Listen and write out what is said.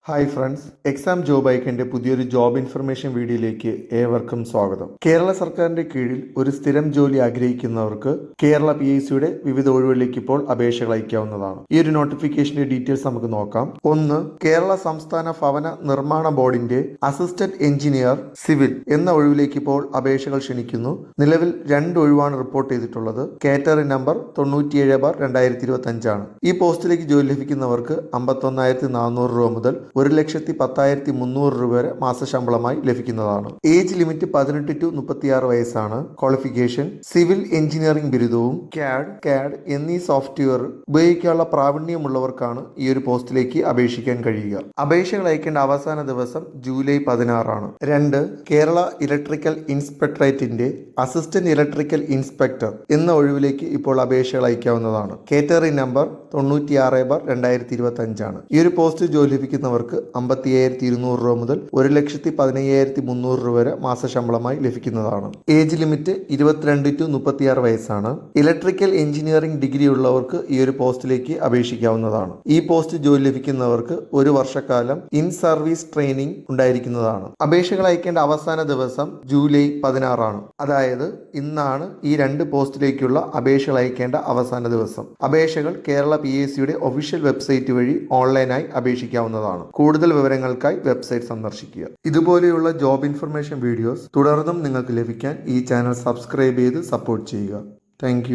Hi friends, exam job ഐക്കൻ്റെ പുതിയൊരു job information വീഡിയോയിലേക്ക് ഏവർക്കും സ്വാഗതം. കേരള സർക്കാരിന്റെ കീഴിൽ ഒരു സ്ഥിരം ജോലി ആഗ്രഹിക്കുന്നവർക്ക് കേരള PSCയുടെ വിവിധ ഒഴിവുകളിലേക്ക് ഇപ്പോൾ അപേക്ഷകൾ അയക്കാവുന്നതാണ്. ഈ ഒരു നോട്ടിഫിക്കേഷന്റെ ഡീറ്റെയിൽസ് നമുക്ക് നോക്കാം. ഒന്ന്, കേരള സംസ്ഥാന ഭവന നിർമ്മാണ ബോർഡിന്റെ അസിസ്റ്റന്റ് എഞ്ചിനീയർ സിവിൽ എന്ന ഒഴിവിലേക്ക് ഇപ്പോൾ അപേക്ഷകൾ ക്ഷണിക്കുന്നു. നിലവിൽ 2 ഒഴിവാണ് റിപ്പോർട്ട് ചെയ്തിട്ടുള്ളത്. കാറ്റഗറി നമ്പർ 97/2025 ആണ്. ഈ പോസ്റ്റിലേക്ക് ജോലി ലഭിക്കുന്നവർക്ക് 51,400 രൂപ മുതൽ 1,10,300 രൂപ വരെ മാസശമ്പളമായി ലഭിക്കുന്നതാണ്. ഏജ് ലിമിറ്റ് 18 to 36 വയസ്സാണ്. ക്വാളിഫിക്കേഷൻ സിവിൽ എഞ്ചിനീയറിംഗ് ബിരുദവും CAD എന്നീ സോഫ്റ്റ്വെയർ ഉപയോഗിക്കാനുള്ള പ്രാവീണ്യമുള്ളവർക്കാണ് ഈ ഒരു പോസ്റ്റിലേക്ക് അപേക്ഷിക്കാൻ കഴിയുക. അപേക്ഷകൾ അയക്കേണ്ട അവസാന ദിവസം ജൂലൈ 16 ആണ്. 2, കേരള ഇലക്ട്രിക്കൽ ഇൻസ്പെക്ടറേറ്റിന്റെ അസിസ്റ്റന്റ് ഇലക്ട്രിക്കൽ ഇൻസ്പെക്ടർ എന്ന ഒഴിവിലേക്ക് ഇപ്പോൾ അപേക്ഷകൾ അയക്കാവുന്നതാണ്. കാറ്റഗറി നമ്പർ 96/2025 ആണ്. ഈ ഒരു പോസ്റ്റ് ജോലി ലഭിക്കുന്നവർക്ക് 55,200 രൂപ മുതൽ 1,15,300 രൂപ വരെ മാസശമ്പളമായി ലഭിക്കുന്നതാണ്. ഏജ് ലിമിറ്റ് 22 to 36 വയസ്സാണ്. ഇലക്ട്രിക്കൽ എഞ്ചിനീയറിംഗ് ഡിഗ്രി ഉള്ളവർക്ക് ഈ ഒരു പോസ്റ്റിലേക്ക് അപേക്ഷിക്കാവുന്നതാണ്. ഈ പോസ്റ്റ് ജോലി ലഭിക്കുന്നവർക്ക് 1 വർഷക്കാലം ഇൻ സർവീസ് ട്രെയിനിങ് ഉണ്ടായിരിക്കുന്നതാണ്. അപേക്ഷകൾ അയക്കേണ്ട അവസാന ദിവസം ജൂലൈ 16 ആണ്. അതായത് ഇന്നാണ് ഈ 2 പോസ്റ്റിലേക്കുള്ള അപേക്ഷകൾ അയക്കേണ്ട അവസാന ദിവസം. അപേക്ഷകൾ കേരള PSCയുടെ ഒഫീഷ്യൽ വെബ്സൈറ്റ് വഴി ഓൺലൈനായി അപേക്ഷിക്കാവുന്നതാണ്. കൂടുതൽ വിവരങ്ങൾക്കായി വെബ്സൈറ്റ് സന്ദർശിക്കുക. ഇതുപോലെയുള്ള ജോബ് ഇൻഫർമേഷൻ വീഡിയോസ് തുടർന്നും നിങ്ങൾക്ക് ലഭിക്കാൻ ഈ ചാനൽ സബ്സ്ക്രൈബ് ചെയ്ത് സപ്പോർട്ട് ചെയ്യുക. താങ്ക്